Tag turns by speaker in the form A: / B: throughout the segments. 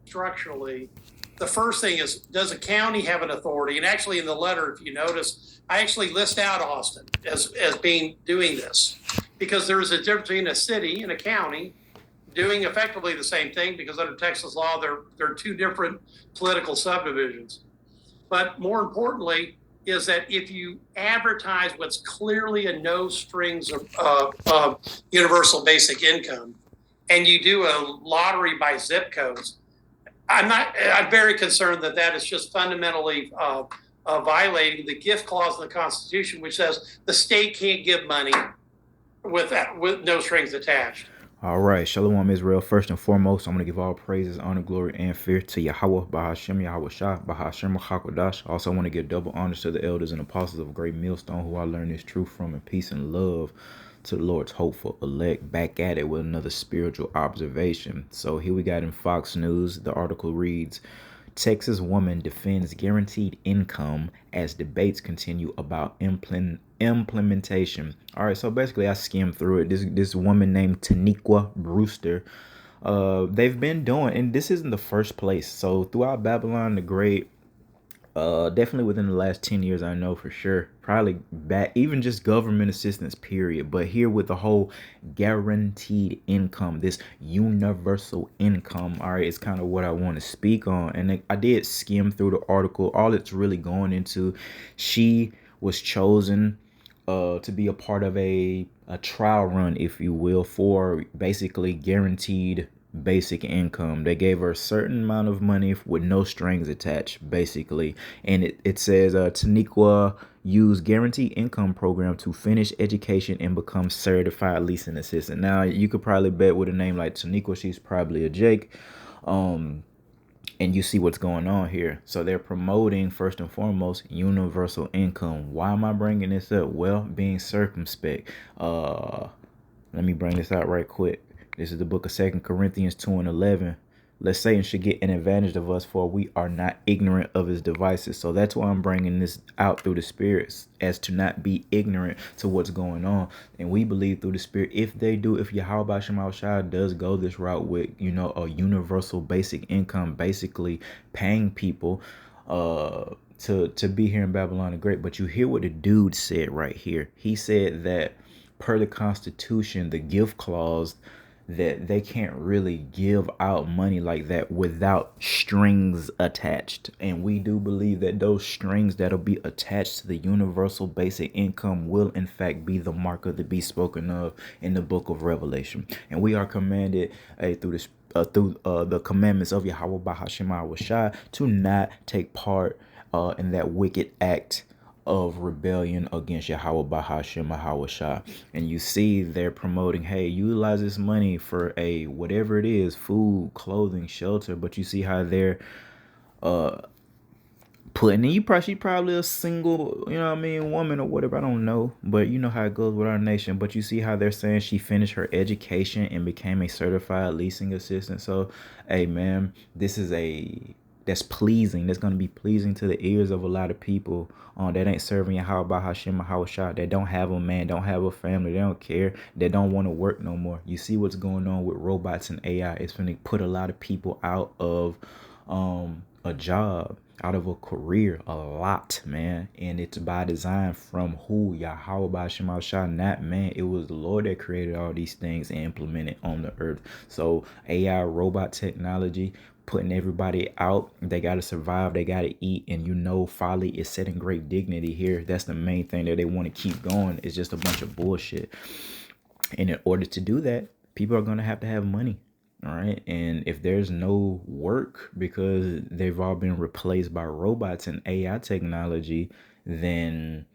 A: structurally, the first thing is, does a county have an authority? And actually in the letter, if you notice, I actually list out Austin as being doing this, because there is a difference between a city and a county doing effectively the same thing, because under Texas law, they're two different political subdivisions. But more importantly, is that if you advertise what's clearly a no strings of universal basic income, and you do a lottery by zip codes, I'm very concerned that that is just fundamentally violating the gift clause of the Constitution, which says the state can't give money with no strings attached.
B: All right, Shalom Israel. First and foremost, I'm going to give all praises, honor, glory, and fear to Yahweh, Bahashem, Yahweh Shah, Bahashem, Hakodash. Also, I want to give double honors to the elders and apostles of Great Millstone, who I learned this truth from, and peace and love to the Lord's hopeful elect. Back at it with another spiritual observation. So here we got in Fox News, the article reads, Texas woman defends guaranteed income as debates continue about implementation. All right, so basically I skimmed through it. This woman named Taniqua Brewster, they've been doing, and this isn't the first place. So throughout Babylon the Great, definitely within the last 10 years, I know for sure, probably back, even just government assistance, period. But here with the whole guaranteed income, this universal income, all right, it's kind of what I want to speak on. And I did skim through the article. All it's really going into, she was chosen to be a part of a trial run, if you will, for basically guaranteed basic income. They gave her a certain amount of money with no strings attached, basically. And it says Taniqua used guaranteed income program to finish education and become certified leasing assistant. Now you could probably bet with a name like Taniqua, she's probably a Jake. And you see what's going on here. So they're promoting, first and foremost, universal income. Why am I bringing this up? Well, being circumspect. Let me bring this out right quick. This is the book of 2 Corinthians 2 and 11. Lest Satan should get an advantage of us, for we are not ignorant of his devices. So that's why I'm bringing this out through the spirits, as to not be ignorant to what's going on. And we believe through the spirit, if Yahweh Shema Shai does go this route with, a universal basic income, basically paying people to be here in Babylon the Great. But you hear what the dude said right here. He said that per the Constitution, the gift clause, that they can't really give out money like that without strings attached. And we do believe that those strings that'll be attached to the universal basic income will in fact be the mark of the beast spoken of in the book of Revelation. And we are commanded through the commandments of Yahweh Bahashim Shai to not take part in that wicked act of rebellion against Yahweh Bahashim Shai. And you see they're promoting, hey, utilize this money for a whatever it is, food, clothing, shelter. But you see how they're putting in, she probably a single, woman or whatever, I don't know. But you know how it goes with our nation. But you see how they're saying she finished her education and became a certified leasing assistant. So, hey man, that's pleasing. That's going to be pleasing to the ears of a lot of people that ain't serving Yahweh Bahashim Shai, that don't have a man, don't have a family, they don't care, they don't want to work no more. You see what's going on with robots and AI. It's going to put a lot of people out of a job, out of a career, a lot, man. And it's by design from who? Yahweh Bahashim Shai, not man. It was the Lord that created all these things and implemented on the earth. So AI, robot technology, putting everybody out. They got to survive. They got to eat. And folly is setting great dignity here. That's the main thing that they want to keep going. It's just a bunch of bullshit. And in order to do that, people are going to have money. All right. And if there's no work because they've all been replaced by robots and AI technology, then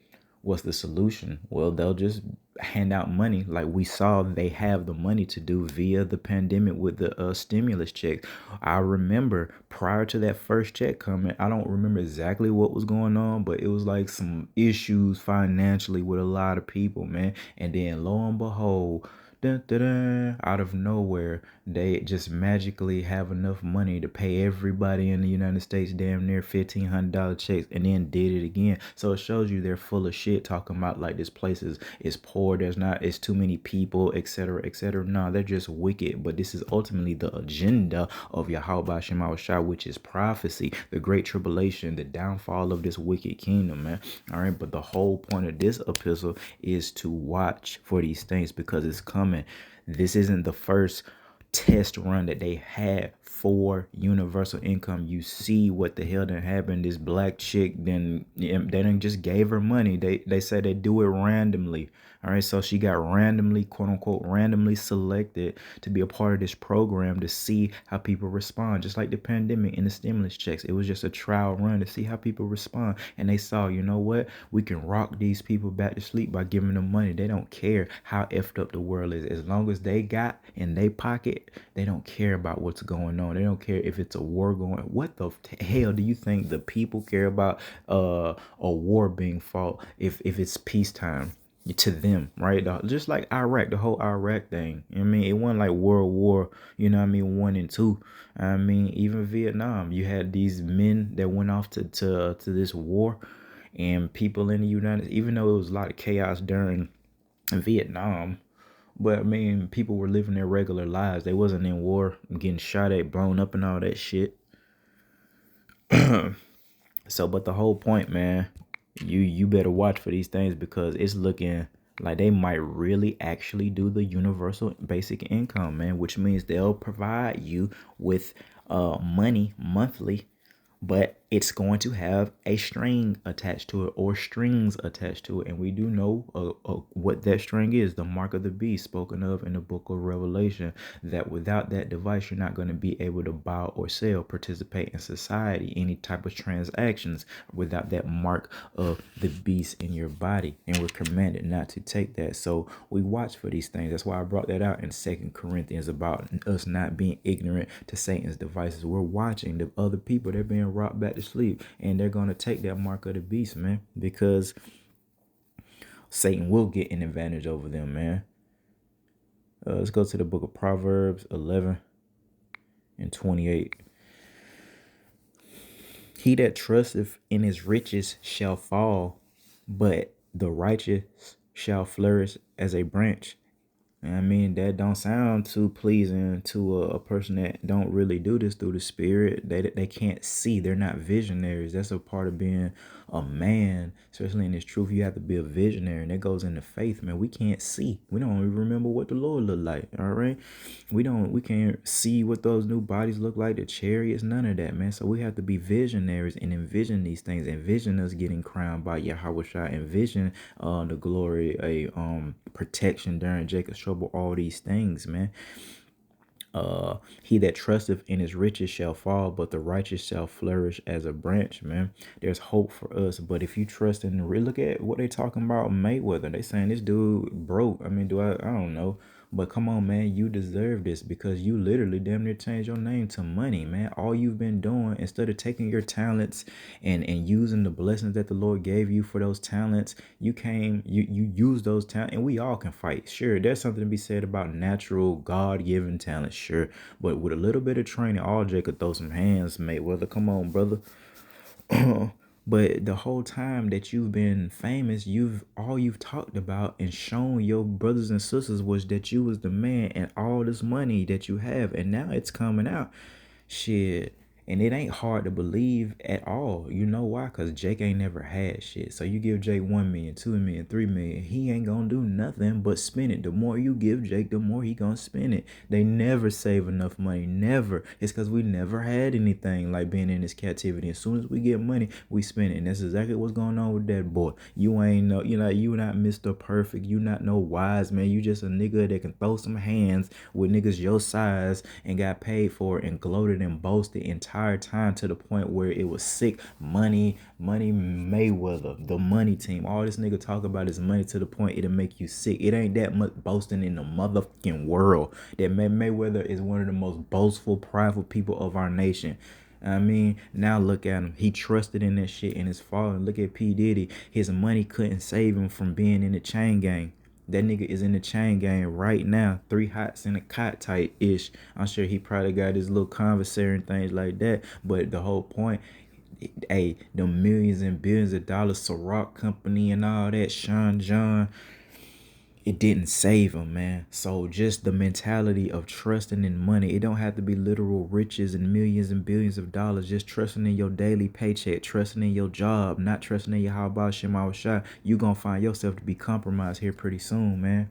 B: what's the solution? Well, they'll just hand out money like we saw they have the money to do via the pandemic with the stimulus checks. I remember prior to that first check coming, I don't remember exactly what was going on, but it was like some issues financially with a lot of people, man. And then lo and behold, dun, dun, dun, out of nowhere, they just magically have enough money to pay everybody in the United States damn near $1,500 checks and then did it again. So it shows you they're full of shit talking about like this place is poor, it's too many people, etc., etc. No, they're just wicked. But this is ultimately the agenda of Yahweh Shema Shah, which is prophecy, the great tribulation, the downfall of this wicked kingdom, man. All right, but the whole point of this epistle is to watch for these things because it's coming. This isn't the first test run that they had for universal income. You see what the hell done happened. This black chick then they didn't just gave her money. They said they do it randomly. All right, so she got randomly, quote unquote, randomly selected to be a part of this program to see how people respond. Just like the pandemic and the stimulus checks, it was just a trial run to see how people respond. And they saw, you know what, we can rock these people back to sleep by giving them money. They don't care how effed up the world is. As long as they got in their pocket, they don't care about what's going on. They don't care if it's a war going. What the hell do you think the people care about a war being fought if it's peacetime? To them, right? Just like Iraq, the whole Iraq thing. I mean, it wasn't like World War, you know what I mean, 1 and 2. I mean, even Vietnam, you had these men that went off to this war, and people in the United, even though it was a lot of chaos during Vietnam, but I mean, people were living their regular lives. They wasn't in war, getting shot at, blown up, and all that shit. So, but the whole point, man, you better watch for these things because it's looking like they might really actually do the universal basic income, man, which means they'll provide you with money monthly, but it's going to have a string attached to it or strings attached to it. And we do know what that string is, the mark of the beast spoken of in the book of Revelation, that without that device, you're not going to be able to buy or sell, participate in society, any type of transactions without that mark of the beast in your body. And we're commanded not to take that. So we watch for these things. That's why I brought that out in 2 Corinthians about us not being ignorant to Satan's devices. We're watching the other people. They're being rocked back to sleep, and they're going to take that mark of the beast, man, because Satan will get an advantage over them, man. Let's go to the book of Proverbs 11 and 28. He that trusteth in his riches shall fall, but the righteous shall flourish as a branch. I mean, that don't sound too pleasing to a person that don't really do this through the spirit. They can't see. They're not visionaries. That's a part of being a man, especially in this truth. You have to be a visionary, and that goes into faith, man. We can't see. We don't even remember what the Lord looked like. All right, we can't see what those new bodies look like. The chariots, none of that, man. So we have to be visionaries and envision these things. Envision us getting crowned by Yahweh Shai. Envision the glory, protection during Jacob's trouble. All these things, man. He that trusteth in his riches shall fall, but the righteous shall flourish as a branch, man. There's hope for us. But if you trust in look at what they talking about Mayweather. They saying this dude broke. I mean, I don't know. But come on, man, you deserve this because you literally damn near changed your name to money, man. All you've been doing, instead of taking your talents and using the blessings that the Lord gave you for those talents, you use those talents, and we all can fight. Sure, there's something to be said about natural, God-given talents, sure. But with a little bit of training, all Jay could throw some hands, Mayweather. Come on, brother. But the whole time that you've been famous, you've talked about and shown your brothers and sisters was that you was the man and all this money that you have, and now it's coming out. Shit. And it ain't hard to believe at all. You know why? Because Jake ain't never had shit. So you give Jake 1 million, 2 million, 3 million. He ain't gonna do nothing but spend it. The more you give Jake, the more he gonna spend it. They never save enough money. Never. It's because we never had anything like being in this captivity. As soon as we get money, we spend it. And that's exactly what's going on with that boy. You ain't no, you not Mr. Perfect. You not no wise man. You just a nigga that can throw some hands with niggas your size and got paid for it and gloated and boasted entire time to the point where it was sick. Money Mayweather, the money team. All this nigga talk about is money to the point it'll make you sick. It ain't that much boasting in the motherfucking world. That Mayweather is one of the most boastful, prideful people of our nation. I mean, now look at him. He trusted in that shit and it's falling. Look at P. Diddy. His money couldn't save him from being in the chain gang. That nigga is in the chain gang right now. 3 hots in a cot type ish. I'm sure he probably got his little conversary and things like that. But the whole point, hey, the millions and billions of dollars, Ciroc Company and all that, Sean John, it didn't save him, man. So just the mentality of trusting in money. It don't have to be literal riches and millions and billions of dollars. Just trusting in your daily paycheck, trusting in your job, not trusting in your how about Shema Shah. You gonna find yourself to be compromised here pretty soon, man.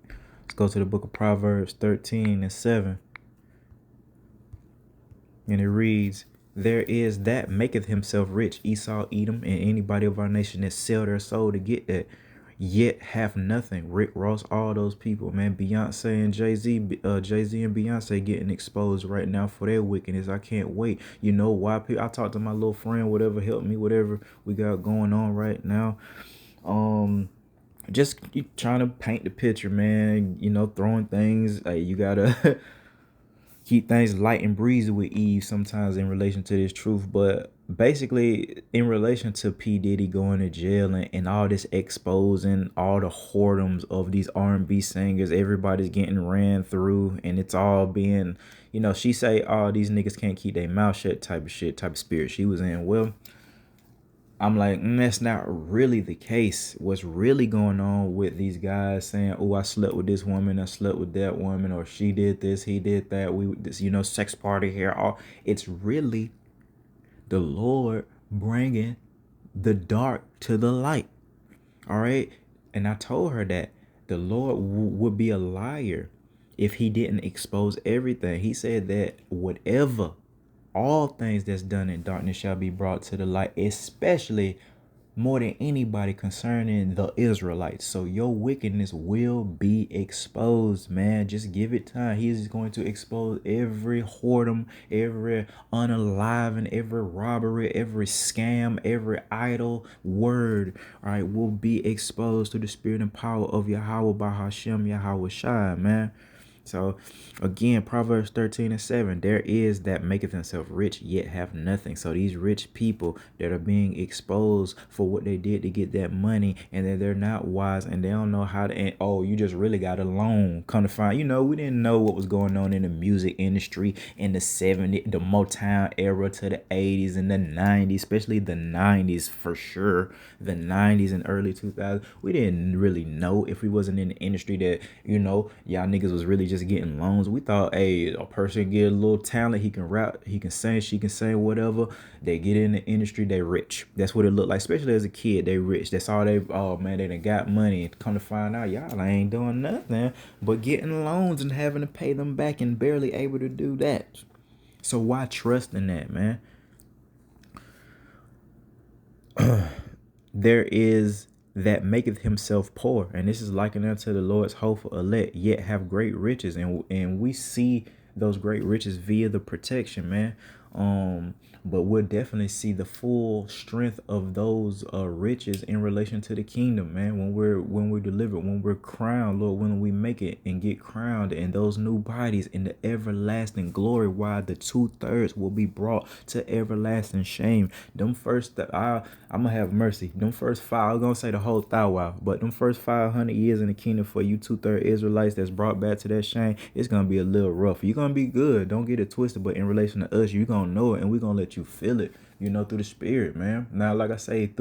B: Let's go to the book of Proverbs 13:7. And it reads, there is that maketh himself rich, Esau, Edom, and anybody of our nation that sell their soul to get that, yet have nothing. Rick Ross, all those people, man. Beyonce and Jay-Z and Beyonce getting exposed right now for their wickedness. I can't wait. You know why people, I talked to my little friend, whatever, help me, whatever we got going on right now. Just trying to paint the picture, man. You know, throwing things, like, you gotta keep things light and breezy with Eve sometimes in relation to this truth. But basically, in relation to P. Diddy going to jail and all this exposing all the whoredoms of these R&B singers, everybody's getting ran through, and it's all being, you know, she say, oh, these niggas can't keep their mouth shut type of shit, type of spirit she was in. Well, I'm like, that's not really the case. What's really going on with these guys saying, oh, I slept with this woman, I slept with that woman, or she did this, he did that, we this, you know, sex party here. All it's really the Lord bringing the dark to the light. All right. And I told her that the Lord would be a liar if he didn't expose everything. He said that whatever, all things that's done in darkness shall be brought to the light, especially more than anybody concerning the Israelites. So your wickedness will be exposed, man. Just give it time. He's going to expose every whoredom, every unalive, every robbery, every scam, every idle word, all right, will be exposed to the spirit and power of Yahweh by Hashem, Yahweh Shai, man. So again, Proverbs 13:7, there is that maketh himself rich, yet have nothing. So these rich people that are being exposed for what they did to get that money, and that they're not wise and they don't know how to, and oh, you just really got a loan. Come to find, you know, we didn't know what was going on in the music industry in the 70s, the Motown era to the 80s and the 90s, especially the 90s for sure. The 90s and early 2000s. We didn't really know if we wasn't in the industry that, you know, y'all niggas was really just getting loans. We thought, hey, a person get a little talent, he can rap, he can sing, she can sing, whatever. They get in the industry, they rich. That's what it looked like, especially as a kid, they rich. That's all they, oh man, they done got money. Come to find out, y'all ain't doing nothing but getting loans and having to pay them back and barely able to do that. So why trust in that, man? There is that maketh himself poor, and this is likened unto the Lord's hopeful elect, yet have great riches, and we see those great riches via the protection, man. But we'll definitely see the full strength of those riches in relation to the kingdom, man. When we're delivered, when we're crowned, Lord, when we make it and get crowned in those new bodies in the everlasting glory, while the 2/3 will be brought to everlasting shame. Them first, I'm gonna have mercy. Them first five, I was gonna say the whole thou wow, but them first 500 years in the kingdom for you 2/3 Israelites that's brought back to that shame, it's gonna be a little rough. You're gonna be good, don't get it twisted, but in relation to us, you're gonna know it, and we're gonna let you feel it, you know, through the spirit, man. Now, like I say,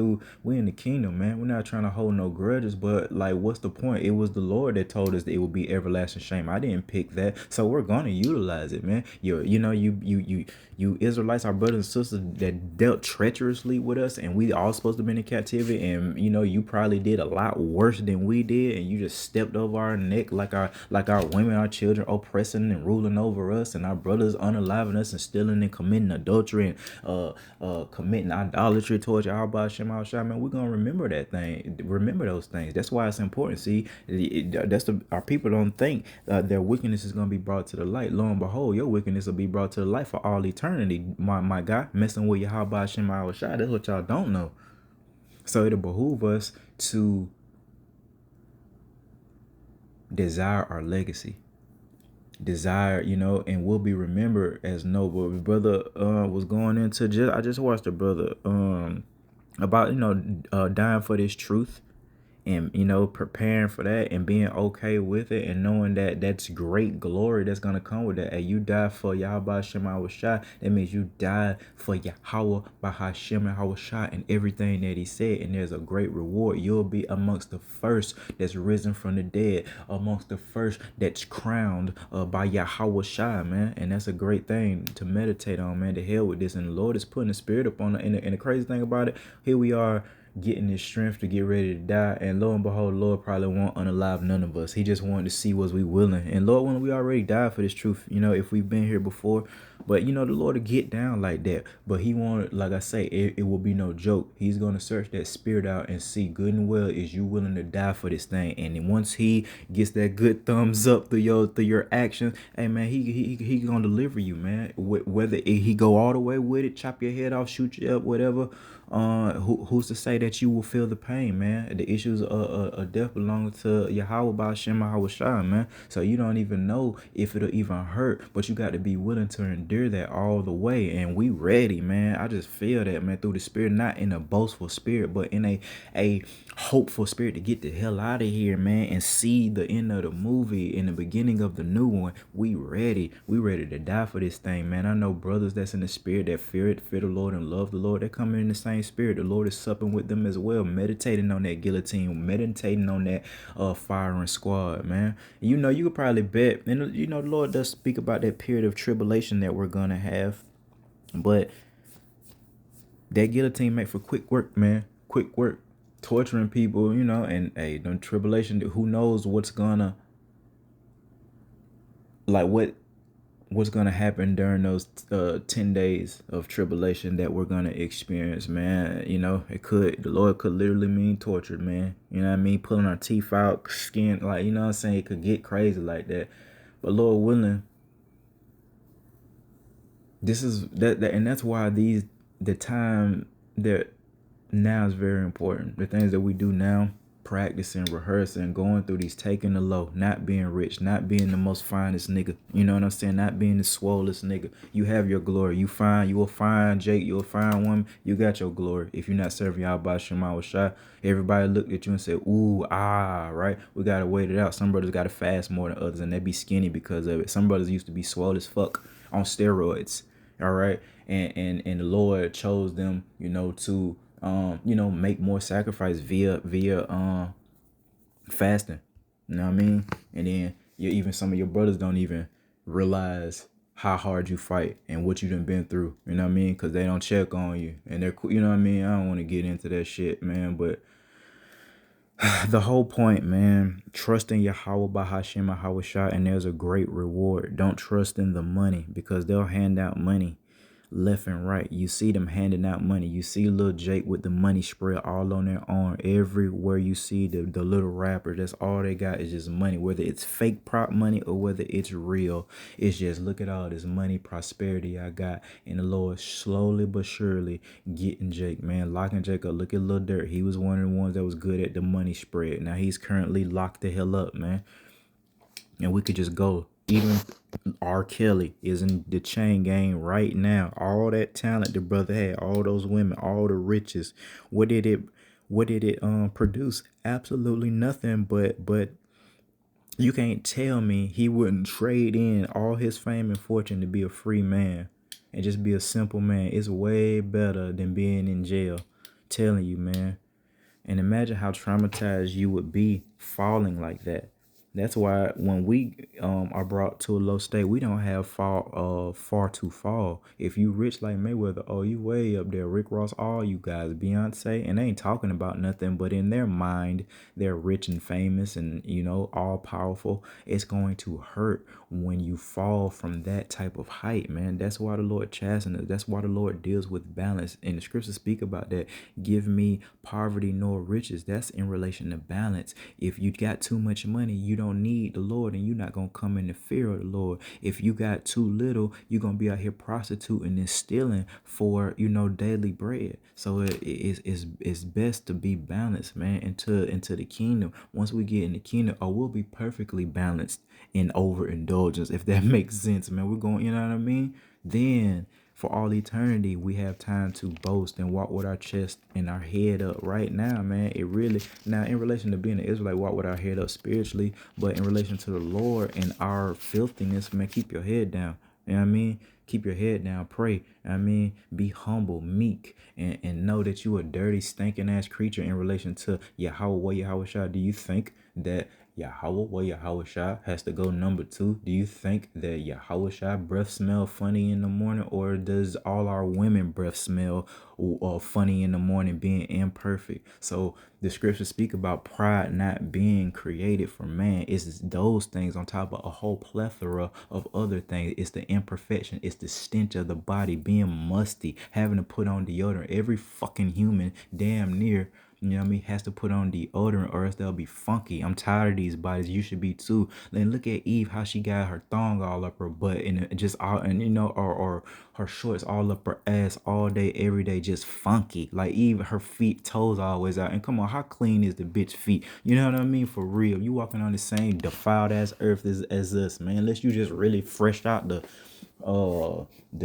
B: we in the kingdom, man. We're not trying to hold no grudges, but like, what's the point? It was the Lord that told us that it would be everlasting shame. I didn't pick that, so we're gonna utilize it, man. You Israelites, our brothers and sisters that dealt treacherously with us, and we all supposed to be in captivity, and you know, you probably did a lot worse than we did, and you just stepped over our neck like our women, our children oppressing and ruling over us, and our brothers unaliving us and stealing and committing adultery and committing idolatry towards Yahweh Shem Shai, man. We're gonna remember that thing, remember those things. That's why it's important. See, our people don't think their wickedness is gonna be brought to the light. Lo and behold, your wickedness will be brought to the light for all eternity. My guy, messing with Yahweh Shem Shai, that's what y'all don't know. So it'll behoove us to desire our legacy, desire, you know, and we'll be remembered as noble. Brother was going into, I just watched a brother about, you know, dying for this truth, and preparing for that and being okay with it and knowing that that's great glory that's gonna come with that. Hey, you die for Yahweh Shem Shah. That means you died for Yahweh Bahashem Shah and everything that he said, and there's a great reward. You'll be amongst the first that's risen from the dead, amongst the first that's crowned by Yahweh Shah, man. And that's a great thing to meditate on, man. To hell with this. And the Lord is putting the spirit upon it. And the crazy thing about it, here we are getting this strength to get ready to die, and lo and behold, the Lord probably won't unalive none of us. He just wanted to see was we willing. And Lord, when we already died for this truth, if we've been here before, but the Lord will get down like that. But he wanted, like I say, it will be no joke. He's going to search that spirit out and see good and well, is you willing to die for this thing? And then once he gets that good thumbs up through your actions, hey man, he gonna deliver you, man. Whether he go all the way with it, chop your head off, shoot you up, whatever, who's to say that you will feel the pain, man? The issues of death belong to Yahweh Ba'ashem Shah, man. So you don't even know if it'll even hurt, but you got to be willing to endure that all the way. And we ready, man. I just feel that, man, through the spirit, not in a boastful spirit, but in a hopeful spirit to get the hell out of here, man, and see the end of the movie in the beginning of the new one. We ready to die for this thing, man. I know brothers that's in the spirit that fear the Lord and love the Lord. They're coming in the same spirit. The Lord is supping with them as well, meditating on that guillotine, meditating on that firing squad, man. You could probably bet, and the Lord does speak about that period of tribulation that we're gonna have, but that guillotine make for quick work, man. Quick work, torturing people, and hey, the tribulation, who knows what's gonna, like, what's gonna happen during those 10 days of tribulation that we're gonna experience, man. The Lord could literally mean tortured, man. You know what I mean? Pulling our teeth out, skin, like, you know what I'm saying? It could get crazy like that. But Lord willing, this is that and that's why the time that now is very important. The things that we do now, practicing, rehearsing, going through these, taking the low, not being rich, not being the most finest nigga. You know what I'm saying? Not being the swollest nigga. You have your glory. You will find Jake. You'll find woman. You got your glory. If you're not serving y'all by Shema Shah, everybody looked at you and said, ooh, right? We got to wait it out. Some brothers got to fast more than others, and they be skinny because of it. Some brothers used to be swole as fuck on steroids. All right. And the Lord chose them, to make more sacrifice via fasting. You know what I mean? And then even some of your brothers don't even realize how hard you fight and what you done been through. You know what I mean? Because they don't check on you, and they're, you know what I mean? I don't want to get into that shit, man, but the whole point, man, trust in Yahweh Bahashem Yahweh Shah, and there's a great reward. Don't trust in the money, because they'll hand out money left and right. You see them handing out money. You see little Jake with the money spread all on their arm. Everywhere you see the little rapper, that's all they got is just money. Whether it's fake prop money or whether it's real, it's just, look at all this money, prosperity I got. And the Lord slowly but surely getting Jake, man, locking Jake up. Look at Lil Dirt. He was one of the ones that was good at the money spread. Now he's currently locked the hell up, man. And we could just go. Even R. Kelly is in the chain gang right now. All that talent the brother had, all those women, all the riches. What did it produce? Absolutely nothing. But you can't tell me he wouldn't trade in all his fame and fortune to be a free man and just be a simple man. It's way better than being in jail. Telling you, man. And imagine how traumatized you would be falling like that. That's why when we are brought to a low state, we don't have far to fall. If you rich like Mayweather, oh, you way up there. Rick Ross, all you guys, Beyonce, and they ain't talking about nothing, but in their mind, they're rich and famous and, all powerful. It's going to hurt when you fall from that type of height, man. That's why the Lord chastens us. That's why the Lord deals with balance. And the scriptures speak about that. Give me poverty nor riches. That's in relation to balance. If you got too much money, you don't need the Lord, and you're not going to come in the fear of the Lord. If you got too little, you're going to be out here prostituting and stealing for, daily bread. So it's best to be balanced, man, into the kingdom. Once we get in the kingdom, we'll be perfectly balanced in overindulgence, if that makes sense, man. We're going, you know what I mean? Then for all eternity, we have time to boast and walk with our chest and our head up right now, man. It really, now in relation to being an Israelite, walk with our head up spiritually, but in relation to the Lord and our filthiness, man, keep your head down. You know what I mean? Keep your head down, pray. You know what I mean? Be humble, meek, and know that you a dirty, stinking ass creature in relation to Yahweh Shah. Do you think that Yahweh Shah has to go number 2? Do you think that Yahweh Shah breath smell funny in the morning, or does all our women breath smell funny in the morning, being imperfect? So the scriptures speak about pride not being created for man. It's those things on top of a whole plethora of other things. It's the imperfection. It's the stench of the body, being musty, having to put on deodorant. Every fucking human, damn near, you know what I mean, has to put on deodorant or else they'll be funky. I'm tired of these bodies. You should be too. Then look at Eve, how she got her thong all up her butt and just all, and you know, or her shorts all up her ass all day, every day, just funky. Like Eve, her feet, toes always out. And come on, how clean is the bitch feet? You know what I mean? For real. You walking on the same defiled ass earth as us, man. Unless you just really fresh out the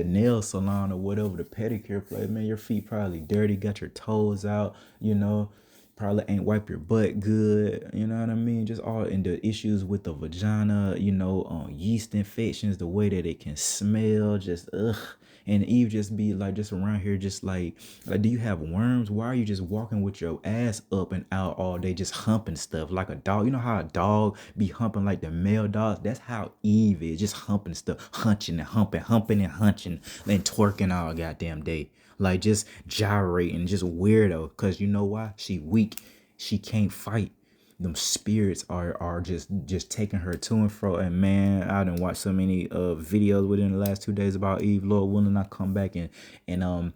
B: nail salon or whatever, the pedicure place, man, your feet probably dirty, got your toes out, you know, probably ain't wipe your butt good, you know what I mean? Just all in the issues with the vagina, you know, yeast infections, the way that it can smell, just ugh. And Eve just be like, just around here, just like, do you have worms? Why are you just walking with your ass up and out all day, just humping stuff like a dog? You know how a dog be humping like the male dogs? That's how Eve is, just humping stuff, hunching and humping and hunching, and twerking all goddamn day. Like just gyrating, just weirdo. Cause you know why? She weak. She can't fight. Them spirits are just taking her to and fro. And man, I done watched so many videos within the last 2 days about Eve. Lord willing, I come back and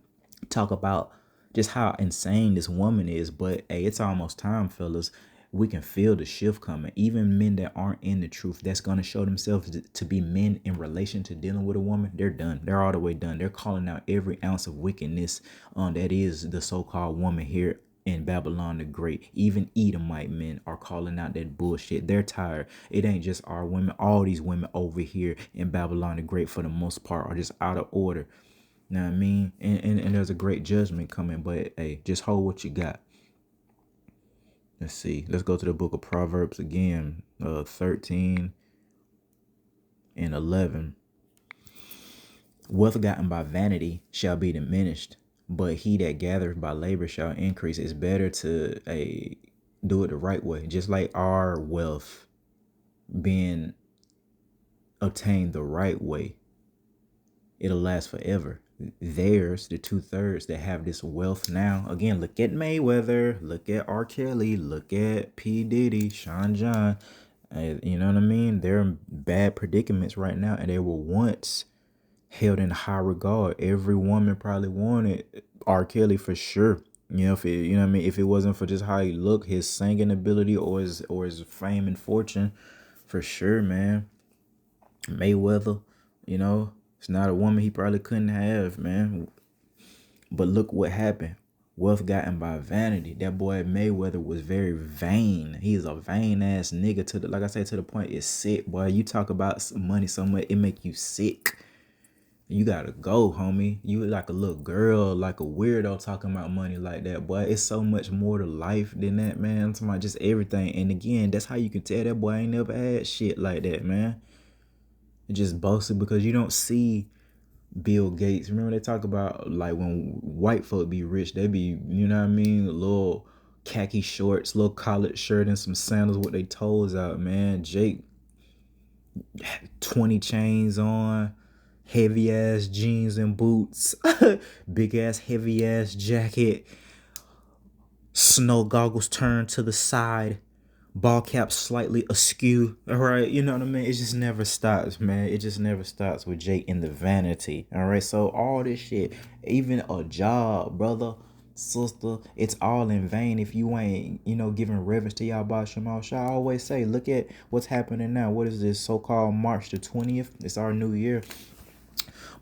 B: talk about just how insane this woman is. But hey, it's almost time, fellas. We can feel the shift coming. Even men that aren't in the truth, that's going to show themselves to be men in relation to dealing with a woman, they're done. They're all the way done. They're calling out every ounce of wickedness that is the so-called woman here in Babylon the Great. Even Edomite men are calling out that bullshit. They're tired. It ain't just our women. All these women over here in Babylon the Great, for the most part, are just out of order. You know what I mean? And there's a great judgment coming. But hey, just hold what you got. Let's see. Let's go to the book of Proverbs again, 13 and 11. Wealth gotten by vanity shall be diminished, but he that gathereth by labor shall increase. It's better to do it the right way. Just like our wealth being obtained the right way, it'll last forever. Theirs, the 2/3 that have this wealth now. Again, look at Mayweather, look at R. Kelly, look at P. Diddy, Sean John. You know what I mean? They're in bad predicaments right now, and they were once held in high regard. Every woman probably wanted R. Kelly for sure. You know, if it, you know what I mean, if it wasn't for just how he looked, his singing ability, or his fame and fortune, for sure, man. Mayweather, you know, it's not a woman he probably couldn't have, man. But look what happened. Wealth gotten by vanity. That boy Mayweather was very vain. He's a vain ass nigga, to the, like I said, to the point it's sick, boy. You talk about money so much, it make you sick. You gotta go, homie. You like a little girl, like a weirdo talking about money like that, boy. It's so much more to life than that, man. I'm talking about just everything. And again, that's how you can tell that boy ain't never had shit like that, man. It just boasted because you don't see Bill Gates. Remember they talk about like when white folk be rich, they be, you know what I mean, little khaki shorts, little collared shirt, and some sandals with their toes out, man. Jake, 20 chains on, heavy ass jeans and boots, big ass heavy ass jacket, snow goggles turned to the side, ball cap slightly askew. All right, you know what I mean? It just never stops, man. It just never stops with Jake and the vanity. All right, so all this shit, even a job, brother, sister, it's all in vain if you ain't, you know, giving reverence to Yahweh Shema Shah. I always say, look at what's happening now. What is this so-called March the 20th? It's our new year.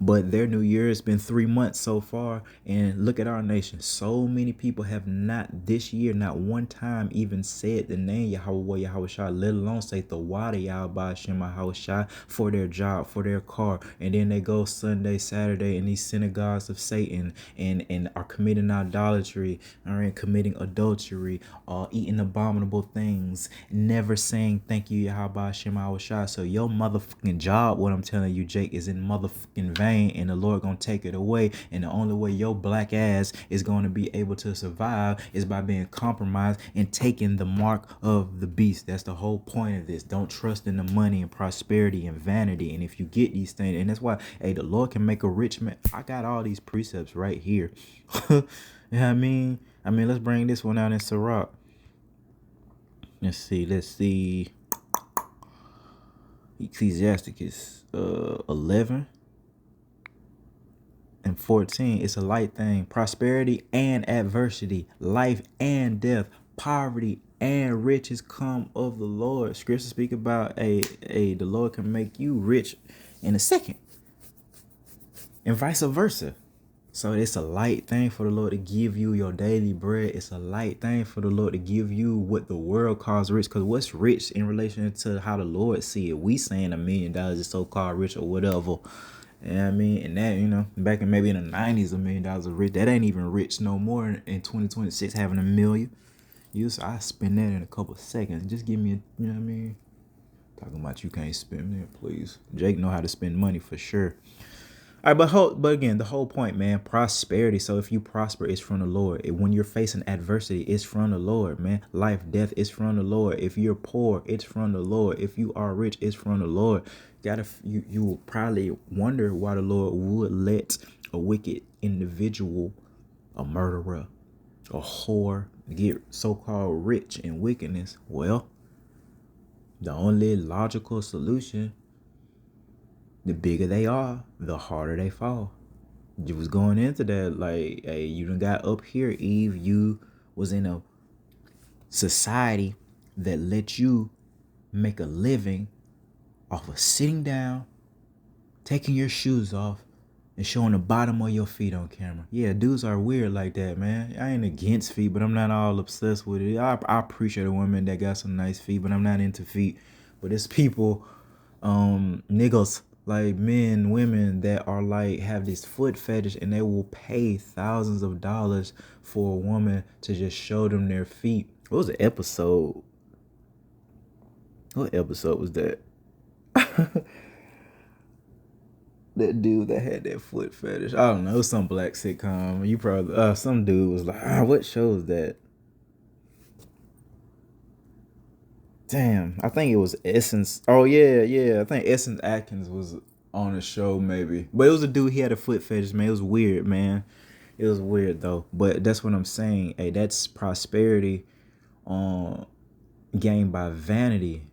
B: But their new year has been 3 months so far. And look at our nation. So many people have not this year, not one time even said the name Yahweh Yahushua, let alone say the water Yahweh Shem Yahushua for their job, for their car. And then they go Sunday, Saturday in these synagogues of Satan and are committing idolatry, all right, committing adultery, eating abominable things, never saying thank you, Yahweh Shem Yahushua. So your motherfucking job, what I'm telling you, Jake, is in motherfucking vain, and the Lord gonna take it away. And the only way your black ass is going to be able to survive is by being compromised and taking the mark of the beast. That's the whole point of this. Don't trust in the money and prosperity and vanity. And if you get these things, and that's why, hey, the Lord can make a rich man. I got all these precepts right here. You know what I mean? Let's bring this one out in Sirach. Let's see. Ecclesiasticus 11 and 14. It's a light thing. Prosperity and adversity, life and death, poverty and riches come of the Lord. Scripture speak about the Lord can make you rich in a second, and vice versa. So it's a light thing for the Lord to give you your daily bread. It's a light thing for the Lord to give you what the world calls rich. Because what's rich in relation to how the Lord see it? We saying $1 million is so-called rich or whatever. You know what I mean? And that, back in maybe in the 90s, $1 million was rich. That ain't even rich no more in 2026, having $1 million. I spend that in a couple of seconds. Just give me you know what I mean? Talking about you can't spend that, please. Jake know how to spend money for sure. All right, but again, the whole point, man, prosperity. So if you prosper, it's from the Lord. When you're facing adversity, it's from the Lord, man. Life, death, is from the Lord. If you're poor, it's from the Lord. If you are rich, it's from the Lord. You will probably wonder why the Lord would let a wicked individual, a murderer, a whore, get so-called rich in wickedness. Well, the only logical solution, the bigger they are, the harder they fall. You was going into that like, hey, you done got up here, Eve. You was in a society that let you make a living off of sitting down, taking your shoes off, and showing the bottom of your feet on camera. Yeah, dudes are weird like that, man. I ain't against feet, but I'm not all obsessed with it. I appreciate a woman that got some nice feet, but I'm not into feet. But it's people, niggas, like men, women that are like have this foot fetish, and they will pay thousands of dollars for a woman to just show them their feet. What was the episode? What episode was that? That dude that had that foot fetish. I don't know. It was some black sitcom. You probably some dude was like, what show is that? Damn, I think it was Essence. Oh yeah. I think Essence Atkins was on the show maybe. But it was a dude, he had a foot fetish, man. It was weird, man. It was weird though. But that's what I'm saying. Hey, that's prosperity gained by vanity.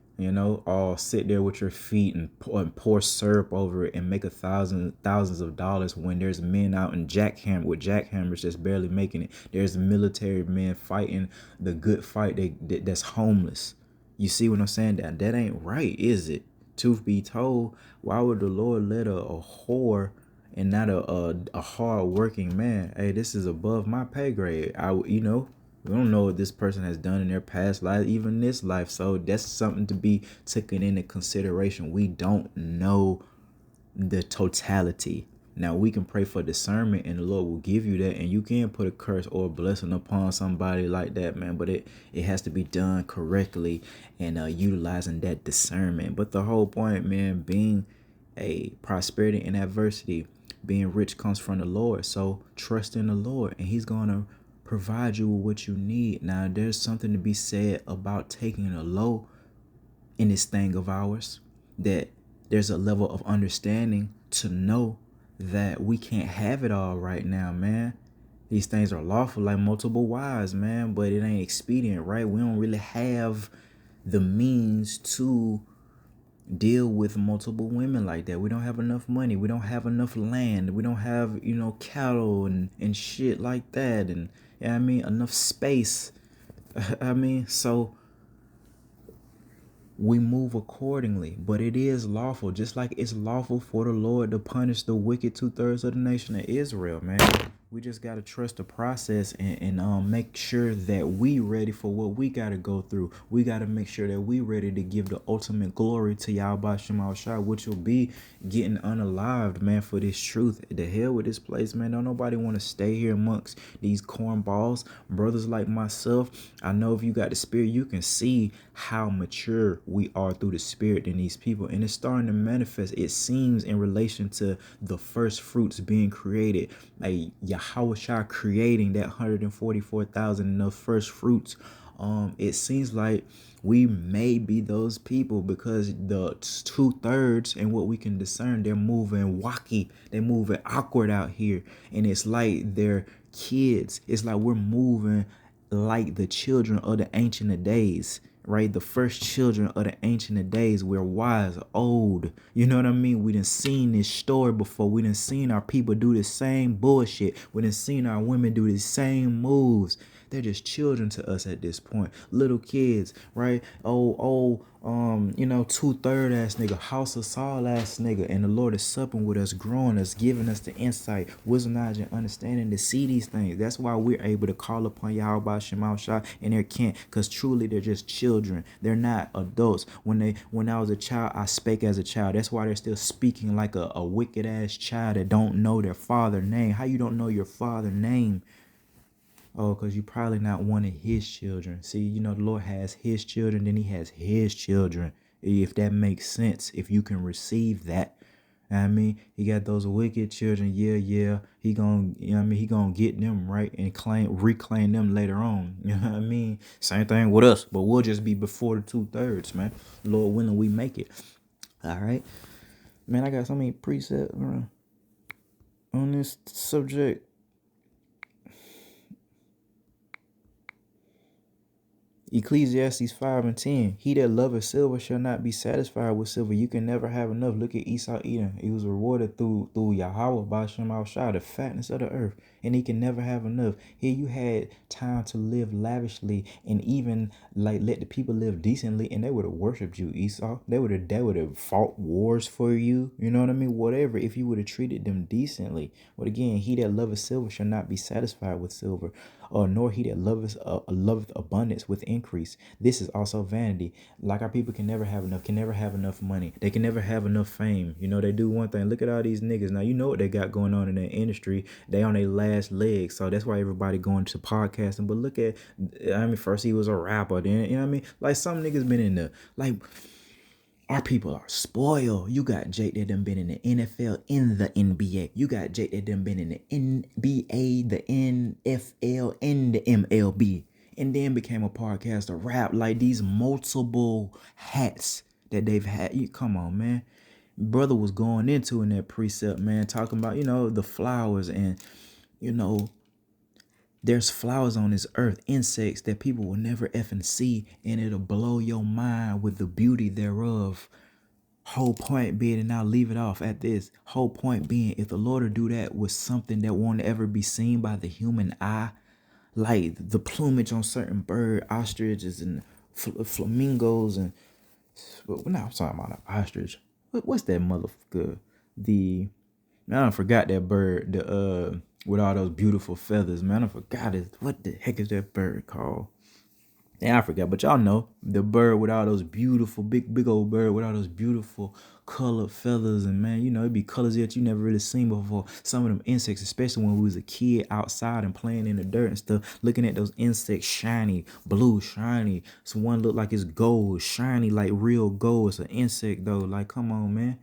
B: All sit there with your feet and pour syrup over it and make thousands of dollars when there's men out in jackhammers that's barely making it. There's military men fighting the good fight that's homeless. You see what I'm saying? That ain't right, is it? Truth be told, why would the Lord let a whore and not a hard working man? Hey, this is above my pay grade. We don't know what this person has done in their past life, even this life. So that's something to be taken into consideration. We don't know the totality. Now, we can pray for discernment, and the Lord will give you that. And you can put a curse or a blessing upon somebody like that, man. But it has to be done correctly and utilizing that discernment. But the whole point, man, being a prosperity and adversity, being rich comes from the Lord. So trust in the Lord, and He's going to provide you with what you need. Now, there's something to be said about taking a low in this thing of ours, that there's a level of understanding to know that we can't have it all right now, man. These things are lawful like multiple wives, man, but it ain't expedient, right? We don't really have the means to deal with multiple women like that. We don't have enough money. We don't have enough land. We don't have, cattle and shit like that. And enough space. So we move accordingly. But it is lawful, just like it's lawful for the Lord to punish the wicked 2/3 of the nation of Israel, man. We just gotta trust the process and make sure that we ready for what we gotta go through. We gotta make sure that we ready to give the ultimate glory to Yahweh Shema Shah, which will be getting unalived, man, for this truth. The hell with this place, man. Don't nobody want to stay here amongst these cornballs. Brothers like myself, I know if you got the spirit, you can see how mature we are through the spirit in these people. And it's starting to manifest, it seems, in relation to the first fruits being created. Like Yahweh Shah creating that 144,000 of first fruits. It seems like we may be those people because the 2/3 and what we can discern, they're moving wacky, they're moving awkward out here, and it's like they're kids. It's like we're moving like the children of the ancient of days, right? The first children of the ancient of days. We're wise, old. You know what I mean? We done seen this story before. We done seen our people do the same bullshit. We done seen our women do the same moves. They're just children to us at this point. Little kids, right? Oh, 2/3 ass nigga, house of Saul ass nigga. And the Lord is supping with us, growing us, giving us the insight, wisdom, knowledge, and understanding to see these things. That's why we're able to call upon Yahweh Shema Shah and they can't, because truly they're just children. They're not adults. When I was a child, I spake as a child. That's why they're still speaking like a wicked ass child that don't know their father name. How you don't know your father name? Oh, because you probably not one of his children. See, the Lord has his children, then he has his children. If that makes sense, if you can receive that. I mean, he got those wicked children. Yeah. He he gonna get them right and reclaim them later on. You know what I mean? Same thing with us, but we'll just be before the 2/3, man. Lord willing, we make it. All right, man. I got so many precepts on this subject. Ecclesiastes 5:10. He that loveth silver shall not be satisfied with silver. You can never have enough. Look at Esau Edom. He was rewarded through Yahweh by Shem Shah, the fatness of the earth. And he can never have enough. Here you had time to live lavishly and even like let the people live decently, and they would have worshipped you, Esau. They would have fought wars for you. You know what I mean? Whatever, if you would have treated them decently. But again, he that loveth silver shall not be satisfied with silver, nor he that loveth abundance with increase. This is also vanity. Like our people can never have enough money. They can never have enough fame. They do one thing. Look at all these niggas. Now, you know what they got going on in their industry. They on their last leg. So that's why everybody going to podcasting. But look at, first he was a rapper. Then, like some niggas been in the, like, our people are spoiled. You got Jake that done been in the NFL, in the NBA. You got Jake that done been in the NBA, the NFL, and the MLB. And then became a podcaster, rap. Like these multiple hats that they've had. Come on, man. Brother was going into in that precept, man, talking about, the flowers and, there's flowers on this earth, insects that people will never effing see, and it'll blow your mind with the beauty thereof. Whole point being, and I'll leave it off at this. Whole point being, if the Lord will do that with something that won't ever be seen by the human eye, like the plumage on certain bird, ostriches and flamingos, and we're not talking about an ostrich. What's that motherfucker? I don't forgot that bird. With all those beautiful feathers, man. I forgot it. What the heck is that bird called? Yeah, I forgot, but y'all know the bird with all those beautiful, big old bird with all those beautiful colored feathers, and man, it'd be colors that you never really seen before. Some of them insects, especially when we was a kid outside and playing in the dirt and stuff, looking at those insects, shiny, blue, shiny. So one look like it's gold, shiny like real gold. It's an insect though. Like, come on, man.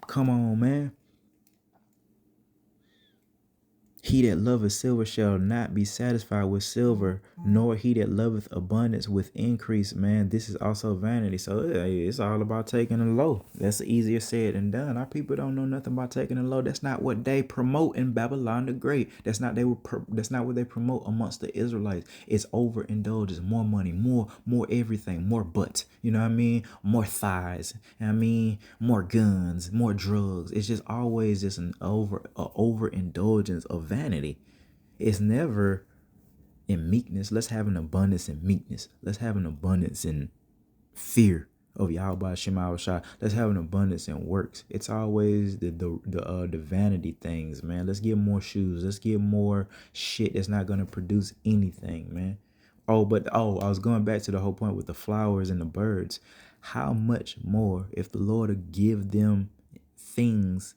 B: Come on, man. He that loveth silver shall not be satisfied with silver, nor he that loveth abundance with increase. Man, this is also vanity. So it's all about taking the low. That's easier said than done. Our people don't know nothing about taking the low. That's not what they promote in Babylon the Great. That's not what they promote amongst the Israelites. It's overindulgence, more money, more everything, more butts. You know what I mean? More thighs. More guns, more drugs. It's just always just an overindulgence of vanity. It's never in meekness. Let's have an abundance in meekness. Let's have an abundance in fear. of Yahweh Hashem Shah. Let's have an abundance in works. It's always the vanity things, man. Let's get more shoes. Let's get more shit that's not gonna produce anything, man. I was going back to the whole point with the flowers and the birds. How much more if the Lord would give them things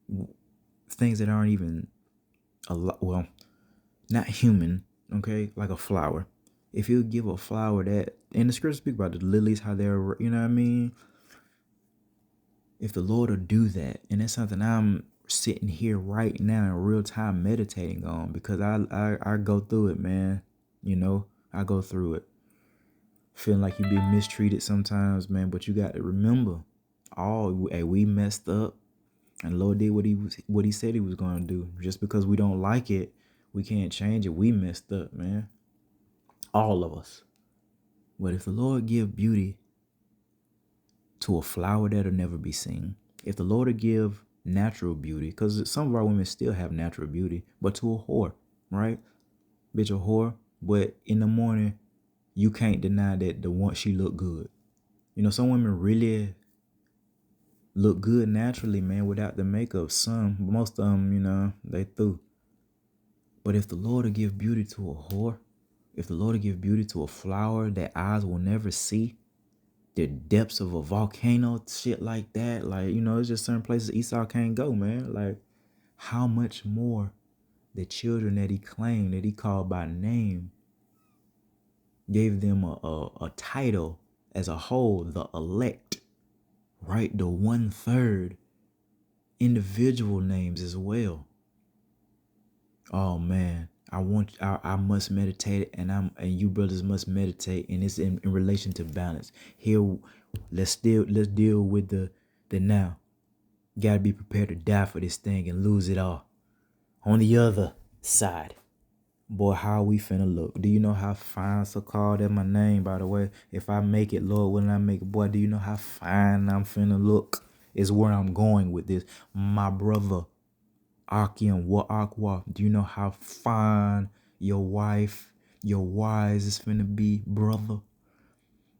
B: that aren't even a lot, well, not human, okay, like a flower. If you give a flower that, and the scripture speak about the lilies, how they're, you know what I mean? If the Lord will do that, and that's something I'm sitting here right now in real time meditating on, because I go through it, man. You know, I go through it. Feeling like you being mistreated sometimes, man, but you got to remember, we messed up, and Lord did what he said he was going to do. Just because we don't like it, we can't change it. We messed up, man. All of us. But if the Lord give beauty to a flower that'll never be seen, if the Lord will give natural beauty, because some of our women still have natural beauty, but to a whore, right? Bitch, a whore, but in the morning, you can't deny that the one she look good. You know, some women really look good naturally, man, without the makeup. Most of them, you know, they through. But if the Lord will give beauty to a whore, if the Lord will give beauty to a flower that eyes will never see, the depths of a volcano, shit like that, like, you know, it's just certain places Esau can't go, man. Like, how much more the children that he claimed, that he called by name, gave them a title as a whole, the elect, right? The 1/3 individual names as well. Oh man, I must meditate, and you brothers must meditate, and it's in relation to balance. Here, let's deal with the now. You gotta be prepared to die for this thing and lose it all. On the other side, boy, how we finna look? Do you know how fine so called that my name, by the way? If I make it, Lord, when I make it, boy, do you know how fine I'm finna look? Is where I'm going with this, my brother. Akim, what Aqua? Do you know how fine your wife, your wives is finna be, brother?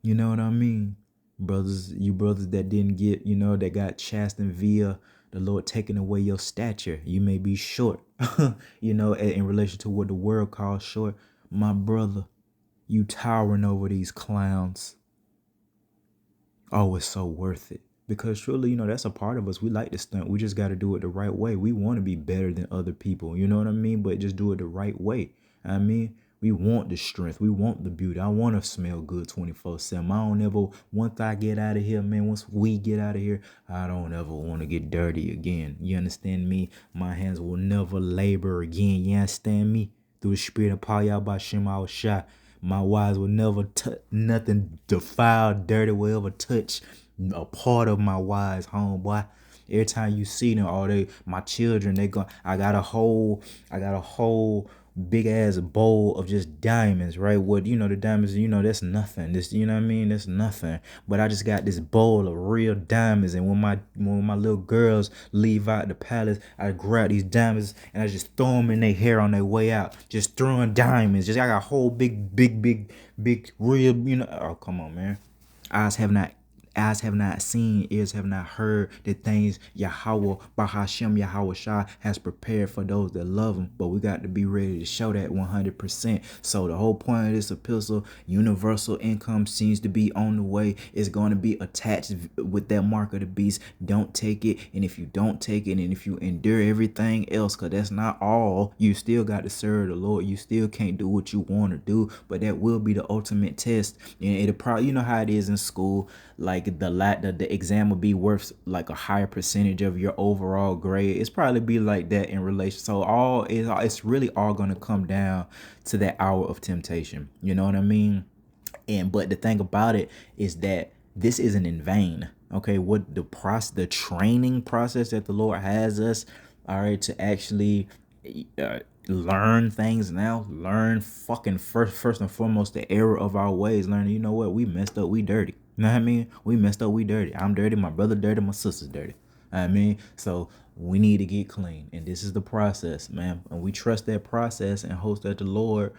B: You know what I mean? Brothers, you brothers that didn't get, you know, that got chastened via the Lord taking away your stature. You may be short, you know, in relation to what the world calls short. My brother, you towering over these clowns. Oh, it's so worth it. Because truly, you know, that's a part of us. We like to stunt. We just got to do it the right way. We want to be better than other people. You know what I mean? But just do it the right way. I mean, we want the strength. We want the beauty. I want to smell good 24/7. I don't ever, once I get out of here, man, once we get out of here, I don't ever want to get dirty again. You understand me? My hands will never labor again. You understand me? Through the spirit of Payah Bashim I was shot. My wives will never touch nothing defiled, dirty will ever touch a part of my wives' home, boy. Every time you see them, my children, I got a whole big ass bowl of just diamonds, right? What, you know, the diamonds, you know, that's nothing. This, you know what I mean? That's nothing. But I just got this bowl of real diamonds, and when my little girls leave out the palace, I grab these diamonds and I just throw them in their hair on their way out. Just throwing diamonds. Just I got a whole big real, you know. Oh, come on, man. Eyes have not seen, ears have not heard the things Yahweh, Bahashem Yahweh Shah has prepared for those that love him. But we got to be ready to show that 100%. So the whole point of this epistle, universal income seems to be on the way. It's going to be attached with that mark of the beast. Don't take it. And if you don't take it, and if you endure everything else, because that's not all, you still got to serve the Lord. You still can't do what you want to do. But that will be the ultimate test. And it'll probably, you know how it is in school, like the exam will be worth like a higher percentage of your overall grade. It's probably be like that in relation. So it's really all going to come down to that hour of temptation. You know what I mean? But the thing about it is that this isn't in vain. Okay, what the training process that the Lord has us, all right, to actually learn things now, learn fucking first and foremost the error of our ways, learning, you know what, we messed up, we dirty. You know what I mean? We messed up, we dirty. I'm dirty, my brother dirty, my sister's dirty. I mean, so we need to get clean, and this is the process, man. And we trust that process and hope that the Lord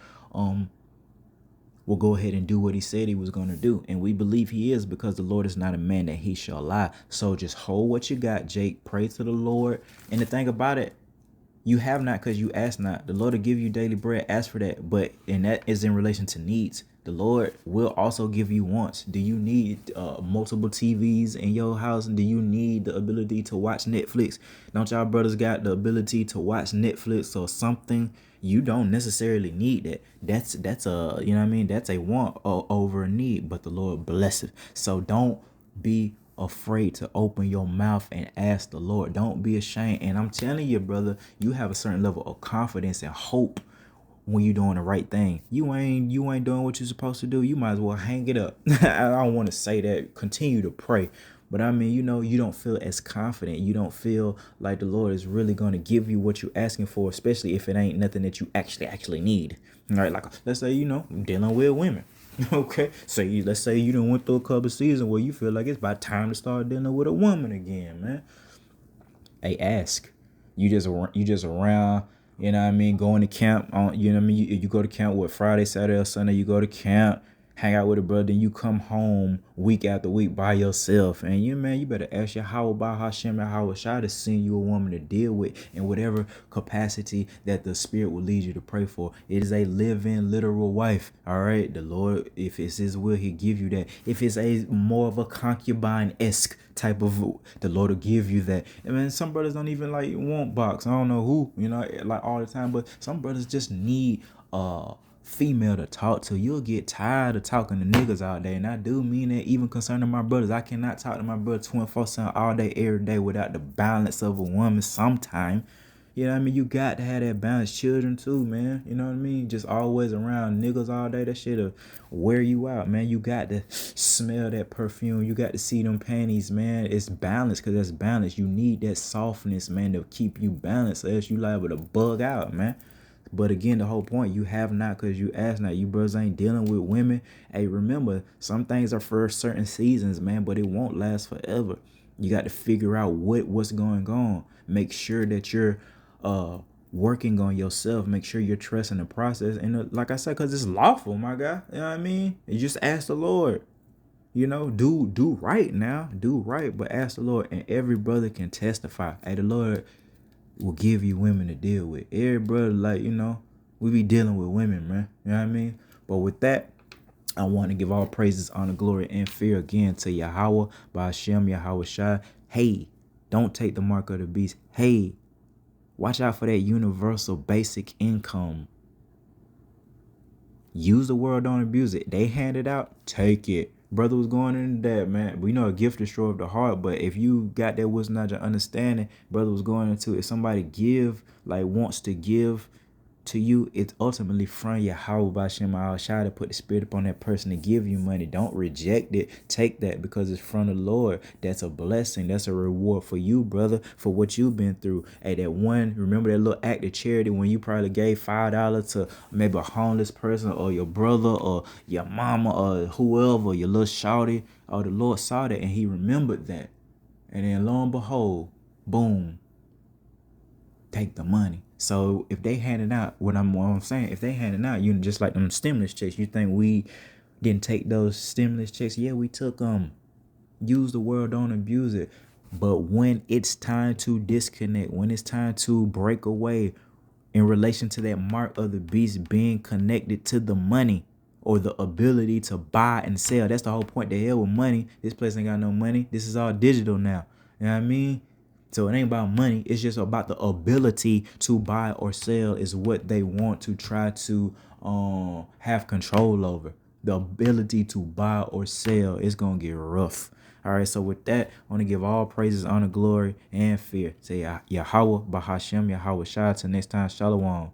B: will go ahead and do what he said he was going to do. And we believe he is, because the Lord is not a man that he shall lie. So just hold what you got, Jake. Pray to the Lord. And the thing about it, you have not because you ask not. The Lord will give you daily bread. Ask for that. And that is in relation to needs. The Lord will also give you wants. Do you need multiple TVs in your house? Do you need the ability to watch Netflix? Don't y'all brothers got the ability to watch Netflix or something? You don't necessarily need that. That's a, you know what I mean? That's a want over a need, but the Lord blesseth. So don't be afraid to open your mouth and ask the Lord. Don't be ashamed. And I'm telling you, brother, you have a certain level of confidence and hope when you're doing the right thing. You ain't doing what you're supposed to do. You might as well hang it up. I don't want to say that. Continue to pray. But I mean, you don't feel as confident. You don't feel like the Lord is really going to give you what you're asking for, especially if it ain't nothing that you actually need. All right, like let's say, dealing with women. Okay, so let's say you done went through a couple seasons where you feel like it's about time to start dealing with a woman again, man. Hey, ask. You just around, you know what I mean, going to camp on, you know what I mean, you go to camp with Friday, Saturday, or Sunday, you go to camp, hang out with a brother, and you come home week after week by yourself. And you better ask Yahweh Hashem Yahweh Shai to send you a woman to deal with in whatever capacity that the Spirit will lead you to pray for. It is a living, literal wife. All right. The Lord, if it's his will, he'll give you that. If it's a more of a concubine-esque type of, the Lord will give you that. And man, some brothers don't even like want box. I don't know who, like all the time, but some brothers just need female to talk to. You'll get tired of talking to niggas all day, and I do mean that even concerning my brothers. I cannot talk to my brother 24/7 all day every day without the balance of a woman sometime. You know what I mean? You got to have that balance. Children too, man. You know what I mean? Just always around niggas all day, that shit'll wear you out, man. You got to smell that perfume. You got to see them panties, man. It's balance, because that's balance. You need that softness, man, to keep you balanced, or else you liable to bug out, man. But again, the whole point, you have not because you ask not. You brothers ain't dealing with women. Hey, remember, some things are for certain seasons, man, but it won't last forever. You got to figure out what's going on. Make sure that you're working on yourself. Make sure you're trusting the process. And like I said, because it's lawful, my guy. You know what I mean? You just ask the Lord. Do right now. Do right, but ask the Lord. And every brother can testify. Hey, the Lord will give you women to deal with. Every brother, we be dealing with women, man. You know what I mean? But with that, I want to give all praises, honor, glory, and fear again to Yahweh, Ba'ashem, Yahweh Shai. Hey, don't take the mark of the beast. Hey, watch out for that universal basic income. Use the word, don't abuse it. They hand it out, take it. Brother was going into that, man. We know a gift destroys the heart, but if you got that wisdom, knowledge, understanding, brother was going into it. If somebody wants to give to you, it's ultimately from Yahweh B'Shem Al Shai to put the spirit upon that person to give you money. Don't reject it. Take that because it's from the Lord. That's a blessing. That's a reward for you, brother, for what you've been through. Hey, remember that little act of charity when you probably gave $5 to maybe a homeless person or your brother or your mama or whoever, your little shawty, or the Lord saw that and he remembered that. And then lo and behold, boom, take the money. So if they handing out, what I'm saying, if they handing out, just like them stimulus checks, you think we didn't take those stimulus checks? Yeah, we took them. Use the word, don't abuse it. But when it's time to disconnect, when it's time to break away in relation to that mark of the beast being connected to the money or the ability to buy and sell, that's the whole point. The hell with money. This place ain't got no money. This is all digital now. You know what I mean? So it ain't about money. It's just about the ability to buy or sell is what they want to try to have control over. The ability to buy or sell is going to get rough. All right, so with that, I want to give all praises, honor, glory, and fear to Yahweh, Bahashem, Yahweh Shai. Till next time, Shalom.